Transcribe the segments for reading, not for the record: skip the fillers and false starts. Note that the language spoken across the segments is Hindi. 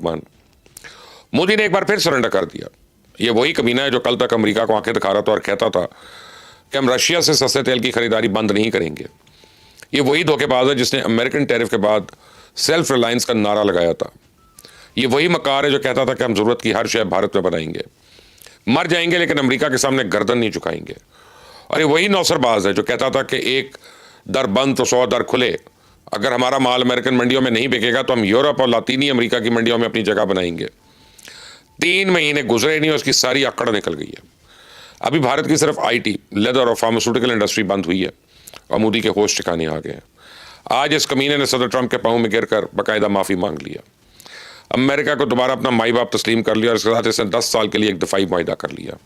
मोदी ने एक बार फिर सरेंडर कर दिया। ये वही कमीना है जो कल तक अमेरिका को आंखें दिखा रहा था और कहता था कि हम रशिया से सस्ते तेल की खरीदारी बंद नहीं करेंगे। ये वही धोखेबाज है जिसने अमेरिकन टैरिफ के बाद सेल्फ रिलायंस का नारा लगाया था। ये वही मकार है जो कहता था कि हम जरूरत की हर शय भारत में बनाएंगे, मर जाएंगे लेकिन अमेरिका के सामने गर्दन नहीं झुकाएंगे। और ये वही नौसरबाज है जो कहता था कि एक दर बंद तो 100 दर खुले। अगर हमारा माल अमेरिकन मंडियों में नहीं बिकेगा तो हम यूरोप और लातीनी अमेरिका की मंडियों में अपनी जगह बनाएंगे। 3 महीने गुजरे नहीं, उसकी सारी अकड़ निकल गई है। अभी भारत की सिर्फ आईटी, लेदर और फार्मास्यूटिकल इंडस्ट्री बंद हुई है और मोदी के होश ठिकाने आ गए हैं। आज इस कमीने ने सदर ट्रंप के पांव में गिरकर बाकायदा माफी मांग लिया। अमेरिका को दोबारा अपना माई बाप तस्लीम कर लिया और इसके साथ इसने 10 साल के लिए एक दफाई मुआहदा कर लिया।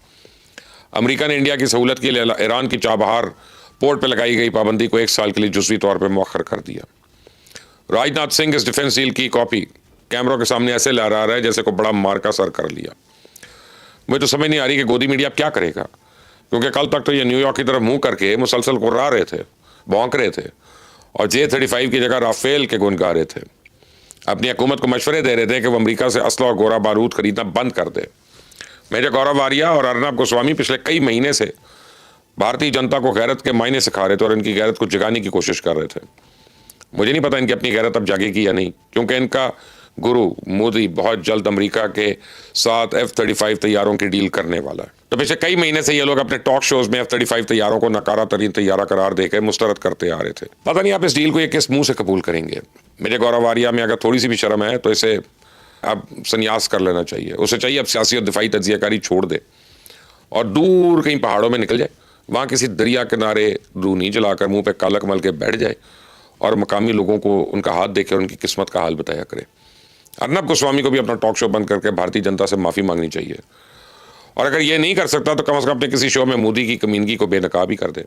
अमेरिका ने इंडिया की सहूलत के लिए ईरान की चाबहार पोर्ट पर लगाई गई पाबंदी को 1 साल के लिए जुज़वी तौर पर मौखर कर दिया। राजनाथ सिंह इस डिफेंस डील की कॉपी कैमरों के सामने ऐसे लहरा रहा है जैसे को बड़ा मार का सर कर लिया। मुझे तो समझ नहीं आ रही कि गोदी मीडिया क्या करेगा, क्योंकि कल तक तो ये न्यूयॉर्क की तरफ मुंह करके मुसलसल कुर्रा रहे थे, भौंक रहे थे और J-35 की जगह राफेल के गुण गा रहे थे। अपनी हुकूमत को मशवरे दे रहे थे कि वो अमेरिका से असला और गोरा बारूद खरीदना बंद कर दे। मेजर गौरव वारिया और अर्नब गोस्वामी पिछले कई महीने से भारतीय जनता को गैरत के मायने सिखा रहे थे और इनकी गैरत को जगाने की कोशिश कर रहे थे। मुझे नहीं पता इनकी अपनी गैरत अब जागेगी या नहीं, क्योंकि इनका गुरु मोदी बहुत जल्द अमेरिका के साथ F-35 तैयारों की डील करने वाला है। तो पिछले कई महीने से ये लोग अपने टॉक शोज में F-35 तैयारों को नकारा तरीन तैयारा करार देकर मुस्तरद करते आ रहे थे। पता नहीं आप इस डील को ये किस मुंह से कबूल करेंगे। मेरे गौरव वारिया में अगर थोड़ी सी भी शर्म है तो इसे अब संन्यास कर लेना चाहिए। उसे चाहिए अब सियासी और दिफाई तज्जियाकारी छोड़ दे और दूर कहीं पहाड़ों में निकल जाए, वहाँ किसी दरिया किनारे रूनी जलाकर मुंह पे कालक मल के बैठ जाए और मकामी लोगों को उनका हाथ देकर उनकी किस्मत का हाल बताया करे। अर्नब गोस्वामी को भी अपना टॉक शो बंद करके भारतीय जनता से माफ़ी मांगनी चाहिए और अगर ये नहीं कर सकता तो कम से कम अपने किसी शो में मोदी की कमीनगी को बेनकाब ही कर दे।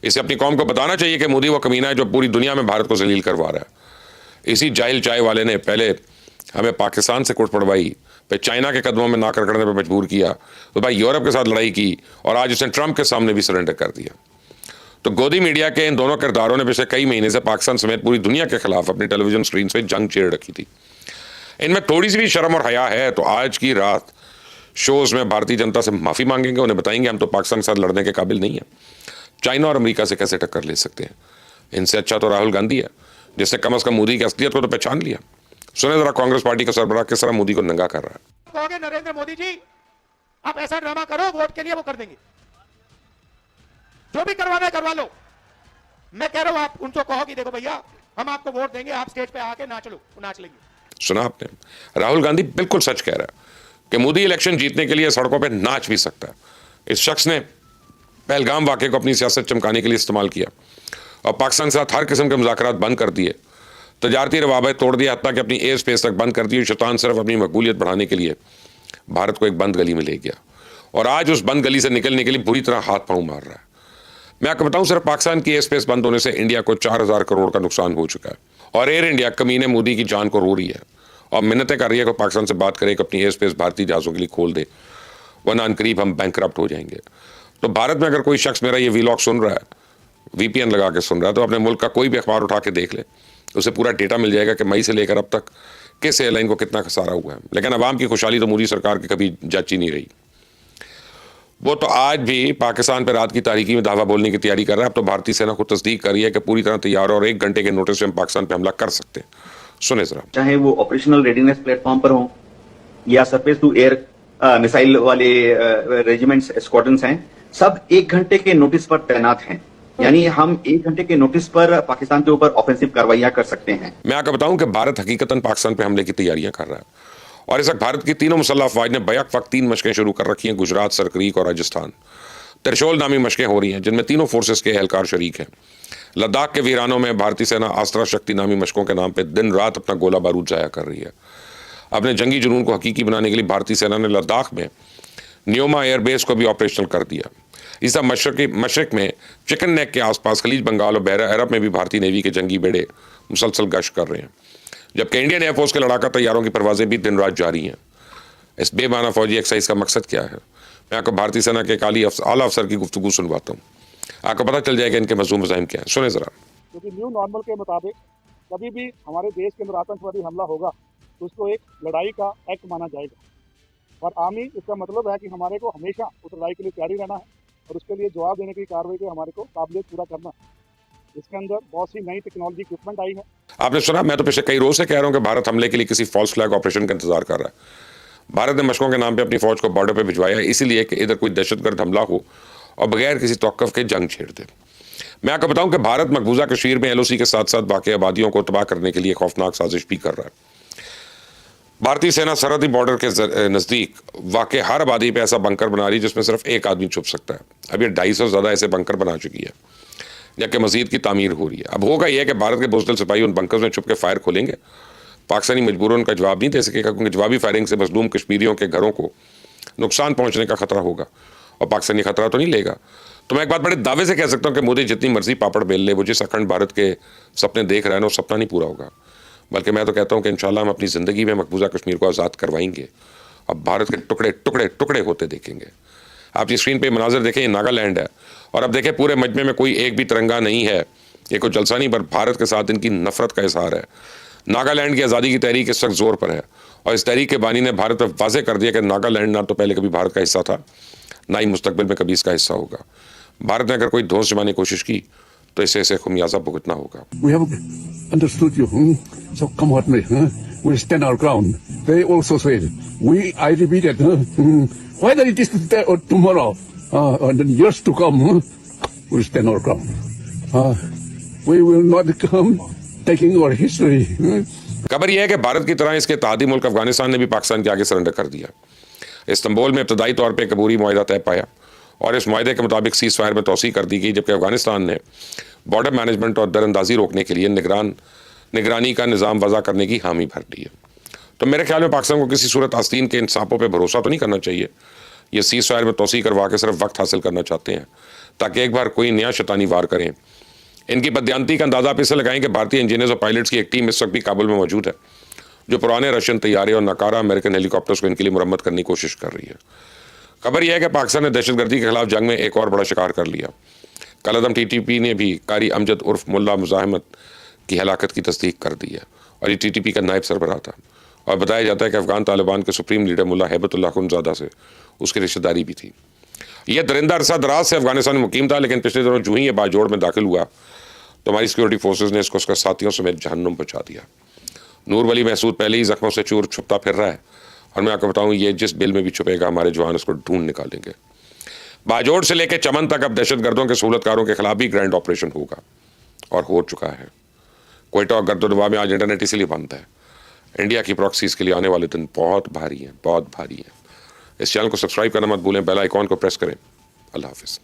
इसे अपनी कौम को बताना चाहिए कि मोदी वो कमीना है जो पूरी दुनिया में भारत को जलील करवा रहा है। इसी जाहिल चाय वाले ने पहले हमें पाकिस्तान से कुट पड़वाई, फिर चाइना के कदमों में नाक रगड़ने पर मजबूर किया, तो भाई यूरोप के साथ लड़ाई की और आज उसने ट्रंप के सामने भी सरेंडर कर दिया। तो गोदी मीडिया के इन दोनों किरदारों ने पिछले कई महीने से पाकिस्तान समेत पूरी दुनिया के खिलाफ अपनी टेलीविजन स्क्रीन से जंग छेड़ रखी थी। इनमें थोड़ी सी भी शर्म और हया है तो आज की रात शोज में भारतीय जनता से माफ़ी मांगेंगे, उन्हें बताएंगे हम तो पाकिस्तान के साथ लड़ने के काबिल नहीं है, चाइना और अमेरिका से कैसे टक्कर ले सकते हैं। इनसे अच्छा तो राहुल गांधी है जिसने कम से कम मोदी की असलियत को तो पहचान लिया। सुने जरा कांग्रेस पार्टी का सरबराह किस तरह मोदी को नंगा कर रहा है। कहोगे नरेंद्र मोदी जी आप ऐसा ड्रामा करो, वोट के लिए वो कर देंगे, जो भी करवाना है करवा लो। मैं कह रहा हूं आप उनको कहो कि देखो भैया हम आपको वोट देंगे, आप स्टेज पे आके नाच लो, नाच लेंगे। सुना आपने, राहुल गांधी बिल्कुल सच कह रहा है कि मोदी इलेक्शन जीतने के लिए सड़कों पे नाच भी सकता है। इस शख्स ने पहलगाम वाक़े को अपनी सियासत चमकाने के लिए इस्तेमाल किया और पाकिस्तान के साथ हर किस्म के मुज़ाकरात बंद कर दिए, तजारती रवाबित तोड़ दिया, हत्ता कि अपनी एयर स्पेस तक बंद कर दी। शैतान सिर्फ अपनी मकबूलियत बढ़ाने के लिए भारत को एक बंद गली में ले गया और आज उस बंद गली से निकलने के लिए बुरी तरह हाथ पांव मार रहा है। मैं आपको बताऊं, सिर्फ पाकिस्तान की एयर स्पेस बंद होने से इंडिया को 4000 करोड़ का नुकसान हो चुका है और एयर इंडिया कमीने मोदी की जान को रो रही है और मिन्नतें कर रही है कि पाकिस्तान से बात करे कि अपनी एयर स्पेस भारतीय जहाज़ों के लिए खोल दे, वरना अनकरीब हम बैंकरप्ट हो जाएंगे। तो भारत में अगर कोई शख्स मेरा ये वीलॉग सुन रहा है, VPN लगा के सुन रहा है, तो अपने मुल्क का कोई भी अखबार उठा के देख ले, उसे पूरा डेटा मिल जाएगा कि मई से लेकर अब तक किस एयरलाइन को कितना खसारा हुआ है। लेकिन अवाम की खुशहाली तो मोदी सरकार की कभी जांची नहीं रही। वो तो आज भी पाकिस्तान पर रात की तारीकी में दावा बोलने की तैयारी कर रहा है। अब तो भारतीय सेना खुद तस्दीक कर रही है कि पूरी तरह तैयार और 1 घंटे के नोटिस से हम पाकिस्तान पर हमला कर सकते हैं। सुने जरा। चाहे वो ऑपरेशनल रेडीनेस प्लेटफॉर्म पर हो या सरफेस टू एयर मिसाइल वाले रेजिमेंट्स स्क्वाड्रन्स हैं, सब 1 घंटे के नोटिस पर तैनात हैं। यानी हम 1 घंटे के नोटिस पर पाकिस्तान के ऊपर ऑफेंसिव कार्रवाइयां कर सकते हैं। मैं आपको बताऊं कि भारत हकीकतन पाकिस्तान पे हमले की तैयारियां कर रहा है और इस वक्त भारत की तीनों मुसल्लह अफवाज ने बैक वक्त 3 मशकें शुरू कर रखी हैं। गुजरात, सरक्रीक और राजस्थान। त्रिशूल नामी मशकें हो रही हैं जिनमें तीनों फोर्सेस के एहलकार शरीक हैं। लद्दाख के वीरानों में भारतीय सेना आस्त्रा शक्ति नामी मशकों के नाम पर दिन रात अपना गोला बारूद जाया कर रही है। अपने जंगी जुनून को हकीकी बनाने के लिए भारतीय सेना ने लद्दाख में न्योमा एयरबेस को भी ऑपरेशनल कर दिया। इस मशरक में चिकन नेक के आसपास खलीज बंगाल और बहरा अरब में भी भारतीय नेवी के जंगी बेड़े मुसलसल गश्त कर रहे हैं, जबकि इंडियन एयरफोर्स के लड़ाका तैयारों की परवाजें भी दिन रात जारी हैं। इस बेमाना फौजी एक्सरसाइज का मकसद क्या है, मैं आपको भारतीय सेना के आला अफसर की गुफ्तगू सुनवाता हूँ, आपको पता चल जाएगा इनके मज़मून मज़ाहिम क्या है। सुने जरा। क्योंकि न्यू नॉर्मल के मुताबिक कभी भी हमारे देश के अंदर आतंकवादी हमला होगा तो उसको एक लड़ाई का एक्ट माना जाएगा। और आर्मी इसका मतलब है कि हमारे को हमेशा उस लड़ाई के लिए तैयारी रहना है और उसके लिए जवाब देने की कार्रवाई को हमारे को काबिलियत पूरा करना है। इसके अंदर बहुत सी नई टेक्नोलॉजी इक्विपमेंट आई है। आपने सुना, मैं तो पिछले कई रोज से कह रहा हूं कि भारत हमले के लिए किसी फॉल्स फ्लैग ऑपरेशन का इंतजार कर रहा है। भारत ने मशकों के नाम पे अपनी फौज को बॉर्डर पे भिजवाया है, इसीलिए कि इधर कोई दहशतगर्द हमला हो और बगैर किसी तौक़ुफ़ के जंग छेड़ दे। मैं आपको बताऊं कि भारत मकबूजा कश्मीर में LOC के साथ साथ बाकी आबादियों को तबाह करने के लिए खौफनाक साजिश भी कर रहा है। भारतीय सेना सरहदी बॉर्डर के नज़दीक वाक़ हर आबादी पे ऐसा बंकर बना रही है जिसमें सिर्फ एक आदमी छुप सकता है। अब ये 250 से ज़्यादा ऐसे बंकर बना चुकी है, जबकि मजीद की तामीर हो रही है। अब होगा यह कि भारत के बुज़दिल सिपाही उन बंकर्स में छुप के फायर खोलेंगे। पाकिस्तानी मजबूरन उनका जवाब नहीं दे सकेगा, क्योंकि जवाबी फायरिंग से मजलूम कश्मीरियों के घरों को नुकसान पहुँचने का खतरा होगा और पाकिस्तानी खतरा तो नहीं लेगा। तो मैं एक बात बड़े दावे से कह सकता हूँ कि मोदी जितनी मर्जी पापड़ बेल ले, वो जिस अखंड भारत के सपने देख रहे हैं ना, वो सपना नहीं पूरा होगा। बल्कि मैं तो कहता हूँ कि इंशाल्लाह हम अपनी ज़िंदगी में मकबूजा कश्मीर को आज़ाद करवाएंगे। अब भारत के टुकड़े टुकड़े टुकड़े होते देखेंगे। आप ये स्क्रीन पे मनाजर देखें, ये नागालैंड है और अब देखें पूरे मजमे में कोई एक भी तिरंगा नहीं है। ये कोई जलसा नहीं, पर भारत के साथ इनकी नफरत का इजहार है। नागालैंड की आज़ादी की तहरीक इस वक्त जोर पर है और इस तहरीक के बानी ने भारत पर वाज़े कर दिया कि नागालैंड ना तो पहले कभी भारत का हिस्सा था, ना ही मुस्तकबिल में कभी इसका हिस्सा होगा। भारत ने अगर कोई धौंस जमाने की कोशिश की तो इसे खुमियाजा भुगतना होगा। We have understood you, so come what may, we stand our ground. They also said, I repeat it, whether it is today or tomorrow, and in years to come, we stand our ground. We will not come taking our history. खबर यह है कि भारत की तरह इसके इत्तेहादी मुल्क अफगानिस्तान ने भी पाकिस्तान के आगे सरेंडर कर दिया। इस्तांबुल में इब्तदाई तौर पर एक अबूरी मुआहिदा तय पाया और इस मुआहिदे के मुताबिक सीज़ फायर में तोसी कर दी गई, जबकि अफगानिस्तान ने बॉर्डर मैनेजमेंट और दरअंदाजी रोकने के लिए निगरानी का निज़ाम वज़ा करने की हामी भर दी है। तो मेरे ख्याल में पाकिस्तान को किसी सूरत आस्तीन के इंसाफों पर भरोसा तो नहीं करना चाहिए। ये सीज़ फायर में तोसी करवा के सिर्फ वक्त हासिल करना चाहते हैं ताकि एक बार कोई नया शैतानी वार करें। इनकी बदयांती का अंदाज़ा आप इससे लगाएं कि भारतीय इंजीनियर्स और पायलट्स की एक टीम इस वक्त भी काबुल में मौजूद है, जो पुराने रशियन तैयारे और नाकारा अमेरिकन हेलीकॉप्टर्स को इनके लिए मुरम्मत करने की कोशिश कर रही है। खबर यह है कि पाकिस्तान ने दहशतगर्दी के खिलाफ जंग में एक और बड़ा शिकार कर लिया। कल अदम TTP ने भी कारी अमजद उर्फ मुल्ला मुजाहिमत की हलाकत की तस्दीक कर दी है और ये TTP का नायब सरबराह था और बताया जाता है कि अफगान तालिबान के सुप्रीम लीडर मुल्ला हैबतुल्लाह खुनज़ादा से उसकी रिश्तेदारी भी थी। यह दरिंदा अरसा दराज से अफगानिस्तान में मुकीम था, लेकिन पिछले दिनों जो ही ये बाजोड़ में दाखिल हुआ तो हमारी सिक्योरिटी फोर्सेज ने इसको उसके साथियों समेत जहन्नुम पहुँचा दिया। नूर वली महसूद पहले ही जख्मों से चूर छुपता फिर रहा है और मैं आपको बताऊं, ये जिस बिल में भी छुपेगा हमारे जवान उसको ढूंढ निकालेंगे। बाजोड़ से लेकर चमन तक अब दहशतगर्दों के सहूलतकारों के खिलाफ भी ग्रैंड ऑपरेशन होगा और हो चुका है। क्वेटा और गर्दोदवा में आज इंटरनेट इसीलिए बंद है। इंडिया की प्रॉक्सीज के लिए आने वाले दिन बहुत भारी हैं, बहुत भारी हैं। इस चैनल को सब्सक्राइब करना मत भूलें, बेल आइकॉन को प्रेस करें। अल्लाह हाफिज़।